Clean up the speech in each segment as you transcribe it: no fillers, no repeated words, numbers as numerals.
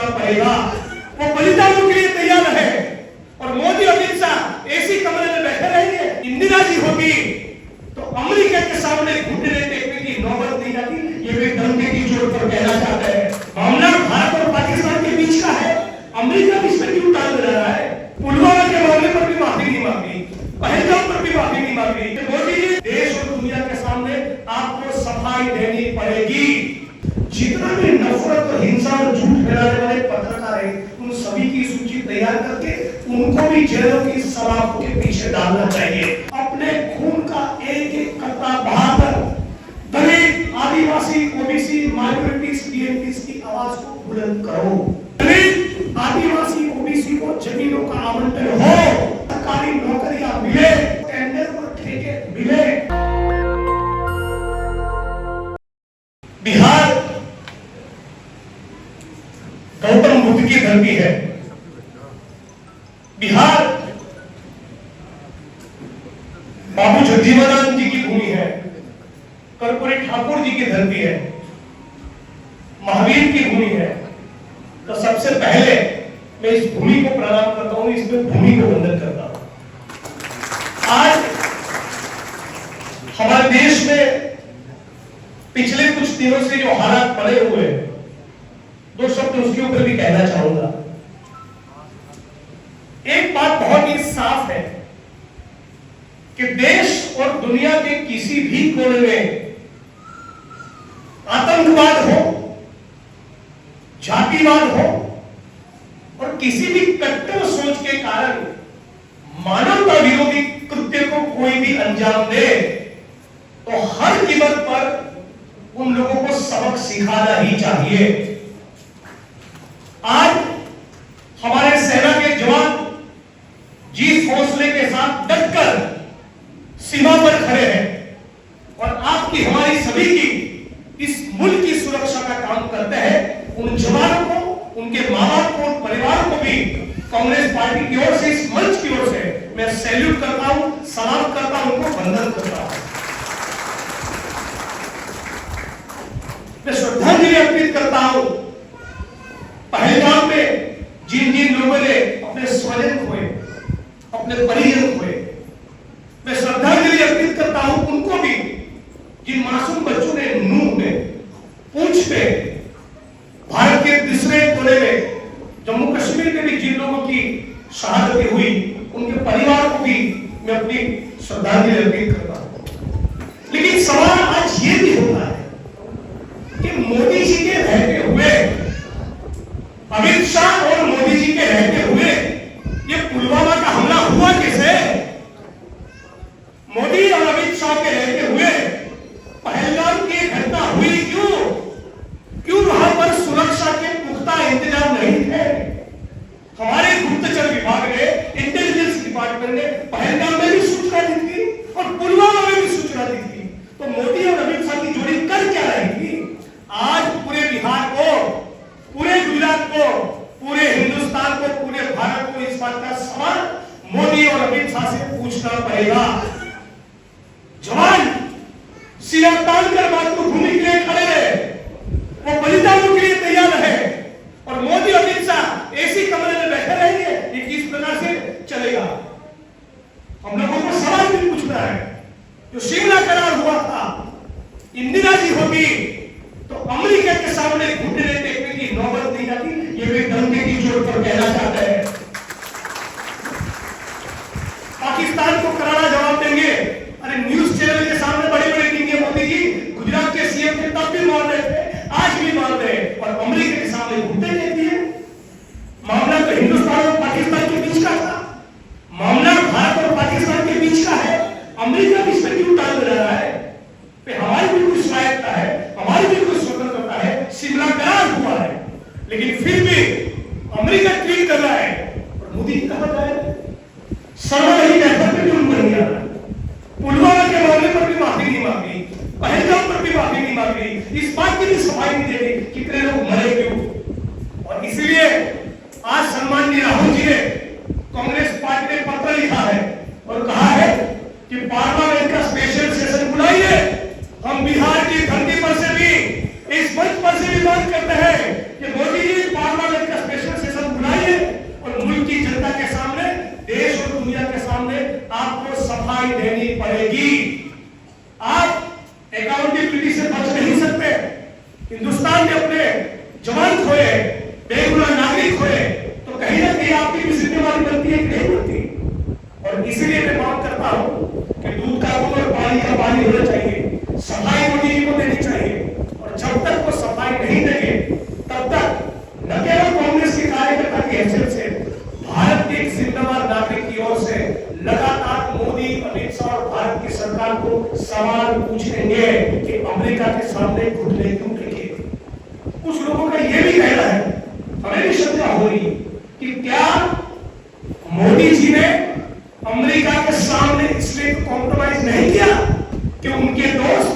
पूछना पड़ेगा। वो बलिदानों के लिए तैयार है और मोदी अमित शाह एसी कमरे में बैठे रहेंगे। इंदिरा जी होगी तो अमेरिका के सामने घुटने टेकने की नौबत नहीं आती। ये वे डंके की चोट पर कहना चाहते हैं। मामला भारत और पाकिस्तान के बीच का है, अमेरिका बीच में क्यों टाल रहा है? पुलवामा के मामले पर भी माफी नहीं मांगी, पहलगाम पर भी माफी नहीं मांगी। मोदी जी, देश और दुनिया के सामने आपको सफाई देनी पड़ेगी। जितना भी नफरत और हिंसा और झूठ फैलाने वाले पत्रकार हैं, उन सभी की सूची तैयार करके उनको भी जेलों की सलाखों के पीछे डालना चाहिए। अपने खून का एक एक कतरा बहाकर दलित, आदिवासी, ओबीसी, माइनॉरिटीज, पीएनपीज की आवाज को बुलंद करो। दलित, आदिवासी, ओबीसी को जमीनों का आवंटन हो, सरकारी नौकरियां मिले, टेंडर पर ठेके मिले। बिहार गौतम बुद्ध की धरती है। बिहार बाबू जगजीवन जी की भूमि है। कर्पूरी ठाकुर जी की धरती है, महावीर की भूमि है। तो सबसे पहले मैं इस भूमि को प्रणाम करता हूं, इसमें भूमि को वंदन करता हूं। आज हमारे देश में पिछले कुछ दिनों से जो हालात बने हुए हैं, दो शब्द उसके ऊपर भी कहना चाहूंगा। एक बात बहुत ही साफ है कि देश और दुनिया के किसी भी कोने में आतंकवाद हो, जातिवाद हो और किसी भी कट्टर सोच के कारण मानवता विरोधी कृत्य को कोई भी अंजाम दे, तो हर कीमत पर उन लोगों को सबक सिखाना ही चाहिए। आज हमारे सेना के जवान जिस हौसले के साथ डटकर सीमा पर खड़े हैं और आपकी हमारी सभी की इस मुल्क की सुरक्षा का काम करते हैं, उन जवानों को, उनके मां बाप को, परिवार को भी कांग्रेस पार्टी की ओर से, इस मंच की ओर से मैं सैल्यूट करता हूं, सलाम करता हूं, उनको वंदन करता हूं। मैं श्रद्धांजलि अर्पित करता हूं पहलगाम में जिन जिन लोगों ने अपने स्वजन खोए, अपने परिजन खोए। मैं श्रद्धांजलि अर्पित करता हूं उनको भी जिन मासूम बच्चों ने मुंह में, पूंछ पे, भारत के दूसरे कोने में, जम्मू कश्मीर में भी जिन लोगों की शहादतें हुई, उनके परिवार को भी मैं अपनी श्रद्धांजलि अर्पित करता हूं। लेकिन सवाल आज ये भी होता है कि मोदी जी के रहते हुए, अमित शाह और मोदी जी के रहते हुए ये पुलवामा का हमला हुआ कैसे? मोदी और अमित शाह के रहते हुए पहलगाम की घटना हुई क्यों? क्यों वहां पर सुरक्षा के पुख्ता इंतजाम नहीं थे? हमारे गुप्तचर विभाग ने, इंटेलिजेंस डिपार्टमेंट ने पहलगाम में भी सूचना दी थी और पुलवामा में भी सूचना दी थी। तो मोदी और अमित शाह की जोड़ी कर क्या रही थी? आज पूरे बिहार को, पूरे गुजरात को, पूरे हिंदुस्तान को, पूरे भारत को इस बात का सवाल मोदी और अमित शाह से पूछना पड़ेगा। जवान सिरा तान कर मातृभूमि के लिए खड़े रहे, वो बलिदानों के लिए तैयार है और मोदी अमित शाह एसी कमरे में बैठे रहेंगे। ये किस प्रकार से चलेगा? हम लोगों को सवाल भी पूछना है। जो शिमला करार हुआ था, इंदिरा जी होगी तो अमेरिका के सामने घुटने टेकने की नौबत नहीं आती। ये वे डंके की चोट पर कहना चाहते हैं। पाकिस्तान को करारा जवाब देंगे। अरे न्यूज चैनल के सामने बड़े बड़े टीके मोदी जी गुजरात के सीएम थे, तब भी मार रहे थे, आज भी मार रहे हैं और अमेरिका के सामने घुटने टेक दिए। मामला तो हिंदुस्तान और पाकिस्तान के बीच का था, मामला भारत और पाकिस्तान के बीच का है। अमेरिका बीच में क्यों टाल रहा है? हमारी भी कुछ स्वायत्ता है, हमारी भी कुछ स्वतंत्रता है, शिमला करार हुआ है, लेकिन फिर भी अमेरिका ट्वीट कर रहा है और मोदी कहां जाए? सर्वदलीय बैठक में क्यों नहीं आ रहा? पुलवामा के मामले पर भी माफी नहीं मांगी, पहलगाम पर भी माफी नहीं मांगी, इस बात की भी सफाई नहीं दे रही कितने लोग मरे क्यों? और इसलिए आज सम्माननीय राहुल जी ने कांग्रेस पार्टी ने पत्र लिखा है और कहा है कि पार्लियामेंट का स्पेशल सेशन बुलाइए। हम बिहार की धरती पर से भी, इस मंच पर से भी मांग करते हैं कि मोदी जी पार्लियामेंट का आपको सफाई देनी पड़ेगी। आप अकाउंटेबिलिटी से बच नहीं सकते। हिंदुस्तान ने अपने जवान खोए, बेगुनाह नागरिक खोए, तो कहीं ना कहीं आपकी भी जिम्मेवारी बनती है कि नहीं बनती। और इसीलिए मैं मांग करता हूं कि दूध का दूध और पानी का पानी होना चाहिए, सफाई मोदी जी को देनी चाहिए। और जब तक वो सफाई नहीं देंगे तब तक न केवल कांग्रेस के कार्यकर्ता की हैसियत से, भारत के एक जिम्मेदार नागरिक की ओर से लगातार मोदी, अमित शाह और भारत की सरकार को सवाल पूछेंगे कि अमेरिका के सामने घुटने क्यों टेके। कुछ लोगों का यह भी कहना है, हमें भी शंका हो रही कि क्या मोदी जी ने अमेरिका के सामने इसलिए कॉम्प्रोमाइज नहीं किया कि उनके दोस्त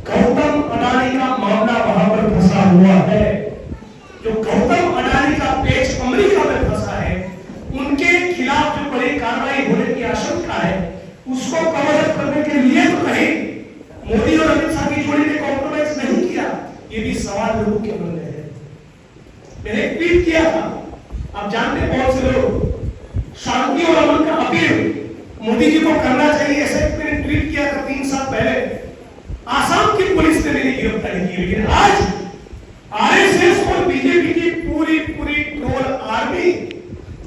गौतम अडानी का मामला वहां पर फंसा हुआ है। जो गौतम अडानी का पेच अमेरिका में फंसा है, उनके खिलाफ जो बड़ी कार्रवाई होने की आशंका है, उसको कवर अप करने के लिए तो नहीं मोदी और अमित शाह की जोड़ी ने कॉम्प्रोमाइज नहीं किया। ये भी सवाल लोगों के मन में है। मैंने एक ट्वीट किया था, आप जानते हैं बहुत से लोग शांति और अमन का अपील मोदी जी को करना चाहिए, ऐसे मैंने ट्वीट किया था 3 साल पहले। आसाम की पुलिस ने मेरी गिरफ्तारी की, लेकिन आज आरएसएस और बीजेपी की पूरी ट्रोल आर्मी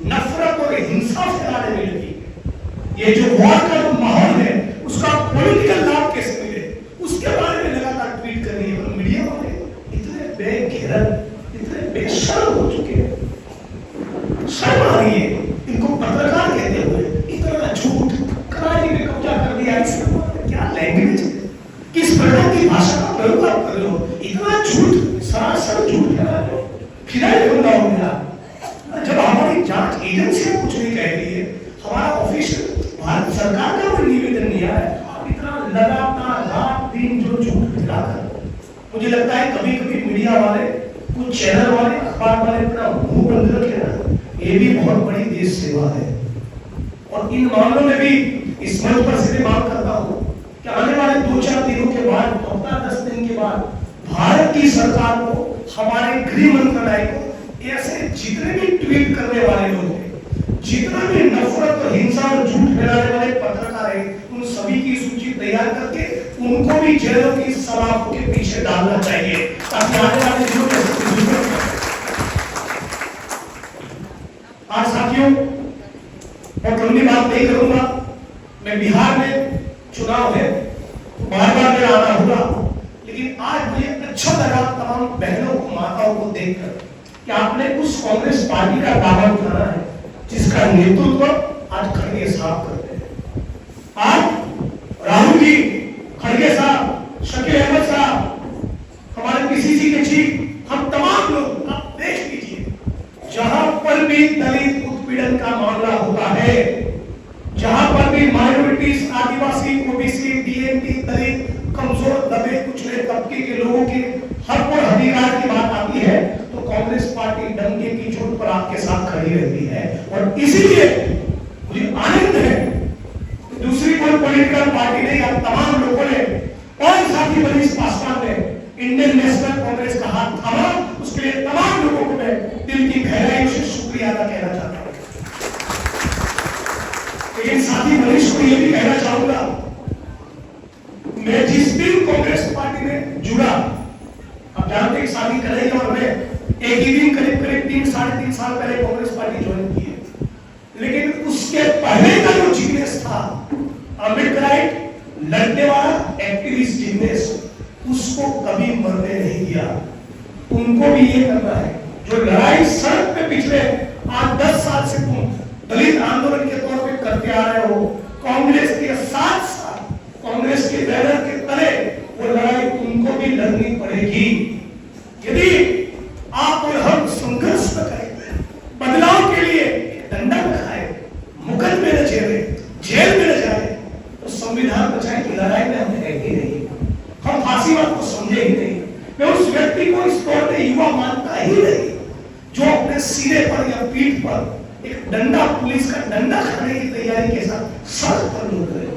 नफरत और हिंसा फैलाने में लगी। ये जो वॉर का जो माहौल है, उसका पॉलिटिकल लाभ कैसे मिले, उसके बारे में लगातार ट्वीट कर रही है। और मीडिया वाले इतने बेघैरत, इतने बेशर्म हो चुके हैं, शर्म आ रही है इनको पत्रकार कहते हुए। इतना झूठ, कराची में कब्जा कर दिया, क्या लैंग्वेज, किस प्रकार की भाषा का प्रयोग आप कर रहे हो, इतना झूठ, सरासर झूठ फैला रहे हो। फिर बंदा हो गया। जब हमारी जांच एजेंसी कुछ नहीं कह रही है, हमारा ऑफिशियल भारत सरकार का कोई निवेदन नहीं आया, आप इतना लगातार रात दिन जो झूठ फैलाकर, मुझे लगता है कभी कभी मीडिया वाले, कुछ चैनल वाले, अखबार वाले अपना मुंह बंद रखे ना, ये भी बहुत बड़ी देश सेवा है। और इन मामलों में भी इस मंच पर सीधे मांग करता हूं कि आने वाले 2-4 दिनों के बाद, हफ्ता 10 दिन के बाद भारत की सरकार को, हमारे गृह मंत्रालय को, ऐसे जितने भी ट्वीट करने वाले लोग हैं, जितना भी नफरत और हिंसा और झूठ फैलाने वाले पत्रकार हैं, उन सभी की सूची तैयार करके उनको भी जेलों की सलाखों के पीछे डालना चाहिए, ताकि आने वाले दिनों में। आज साथियों, मैं लंबी बात नहीं करूंगा। मैं बिहार में चुनाव है, बार बार मेरा आना होगा, लेकिन आज मुझे अच्छा लगा तमाम बहनों को, माताओं को देखकर कि आपने उस कांग्रेस पार्टी का दावा उठाना है जिसका नेतृत्व आज खड़गे साहब करते हैं। आज राहुल जी, खड़गे साहब, शकील अहमद साहब, हमारे पीसीसी के चीफ, हम तमाम लोग, आप देख लीजिए, जहां पर भी दलित उत्पीड़न का मामला होता है, जहां पर भी माइनॉरिटीज, आदिवासी, ओबीसी, बीएमटी, दलित, कमजोर, दबे कुचले तबके के लोगों के हक और अधिकार की बात आती है, तो कांग्रेस पार्टी डंके की चोट पर आपके साथ खड़ी रहती है। और इसीलिए मुझे आनंद है, दूसरी कोई पॉलिटिकल पार्टी नहीं, आप तमाम लोगों ने और साथी मनीष पासवान ने इंडियन नेशनल कांग्रेस का हाथ थामा, उसके लिए तमाम लोगों को मैं दिल की गहराई से शुक्रिया अदा कहना चाहता हूं। लेकिन साथी मनीष को यह भी कहना चाहूंगा, मैं जिस दिन कांग्रेस पार्टी में जुड़ा, आप जानते हैं शादी करेंगे, और मैं एक ही दिन करीब 3-3.5 साल पहले कांग्रेस पार्टी ज्वाइन की है, लेकिन उसके पहले का जो जिग्नेश था, अम्बेडकराइट लड़ने वाला एक्टिविस्ट जिग्नेश, उसको कभी मरने नहीं दिया। उनको भी ये करना है जो लड़ाई सड़क पे पिछले 8-10 साल से तुम दलित आंदोलन के तौर पे करते आ रहे हो, कांग्रेस के साथ कांग्रेस के बैनर के तले, वो लड़ाई तुमको भी लड़नी पड़ेगी। यदि आप और हम संघर्ष न करें, बदलाव के लिए डंडा न खाए, मुकदमे न झेले, जेल में न जाए, तो संविधान बचाए की लड़ाई में हम है ही नहीं, हम फांसीवाद को समझे ही नहीं। मैं उस व्यक्ति को इस तौर पे युवा मानता ही नहीं जो अपने सिरे पर या पीठ पर एक डंडा, पुलिस का डंडा खाने की तैयारी के साथ सड़क पर लोग रहे।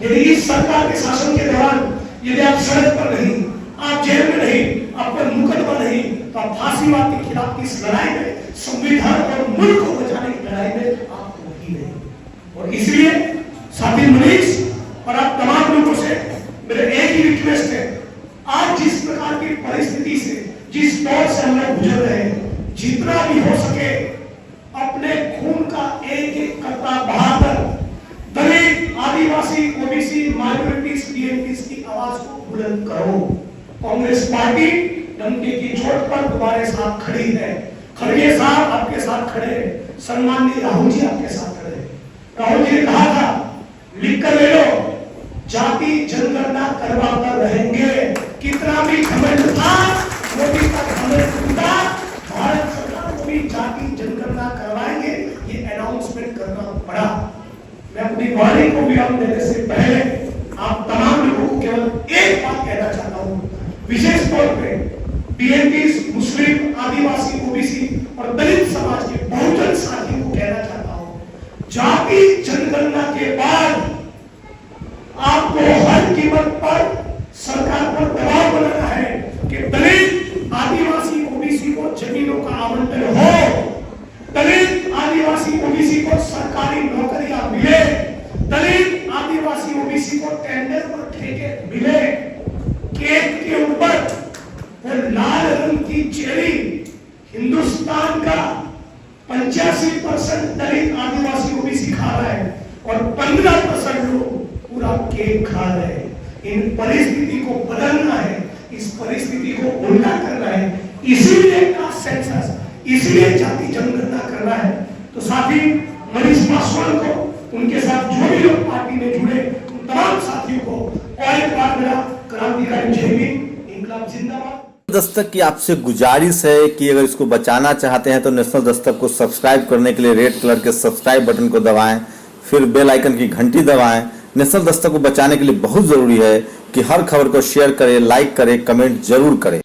यदि इस सरकार के शासन के दौरान यदि आप सड़क पर नहीं, आप जेल में नहीं, आप पर मुकदमा नहीं, तो आप फांसीवाद के खिलाफ की इस लड़ाई में, संविधान और मुल्क को बचाने की लड़ाई में आप ही नहीं। और इसलिए साथी मनीष और आप तमाम लोगों से मेरा एक ही रिक्वेस्ट है, आज जिस प्रकार की परिस्थिति से, जिस दौर से हम लोग गुजर रहे हैं, जितना भी हो सके अपने खून का एक एक कतरा बहाकर दलित, आदिवासी, ओबीसी, माइनॉरिटीज, पीएनपीज की आवाज को बुलंद करो। कांग्रेस पार्टी डंके की चोट पर तुम्हारे साथ खड़ी है। खड़गे साहब आपके साथ खड़े हैं, सम्माननीय राहुल जी आपके साथ खड़े हैं। राहुल जी ने कहा था, लिख कर ले लो, जाति जनगणना करवाकर रहेंगे। कितना भी घमंड था, मोदी का घमंड था, भारत सरकार को भी जाति जनगणना करवाएंगे, ये अनाउंसमेंट करना पड़ा। मैं अपनी वाणी को विराम देने से पहले आप तमाम लोगों को केवल एक बात कहना चाहता हूं, विशेष तौर पे पीएनपी, मुस्लिम, आदिवासी, ओबीसी और दलित समाज के बहुजन साथियों को कहना चाहता हूं, जाति जनगणना के बाद आपको हर कीमत पर सरकार पर दबाव बनाना है कि दलित, आदिवासी, ओबीसी को जमीनों का आवंटन हो, दलित, आदिवासी, ओबीसी को सरकारी नौकरियां मिले, दलित, आदिवासी, ओबीसी को टेंडर पर ठेके मिले, केक के ऊपर वो लाल रंग की चेरी, हिंदुस्तान का 85% दलित, आदिवासी, ओबीसी खा रहा है और 15% लोग पूरा केक खा रहे हैं। इन परिस्थिति को बदलना है, इस परिस्थिति को उल्टा करना है, इसीलिए कास्ट सेंसस, इसीलिए जाति जनगणना करना है। तो साथी मनीष पासवान को, उनके साथ जो भी लोग पार्टी में जुड़े, उन तमाम साथियों को और एक बार मेरा क्रांतिकारी जय हिंद, इंकलाब जिंदाबाद। दस्तक की आपसे गुजारिश है कि अगर इसको बचाना चाहते हैं तो नेशनल दस्तक को सब्सक्राइब करने के लिए रेड कलर के सब्सक्राइब बटन को दबाएं, फिर बेल आइकन की घंटी दबाएं। नेशनल दस्तक को बचाने के लिए बहुत जरूरी है कि हर खबर को शेयर करें, लाइक करें, कमेंट जरूर करें।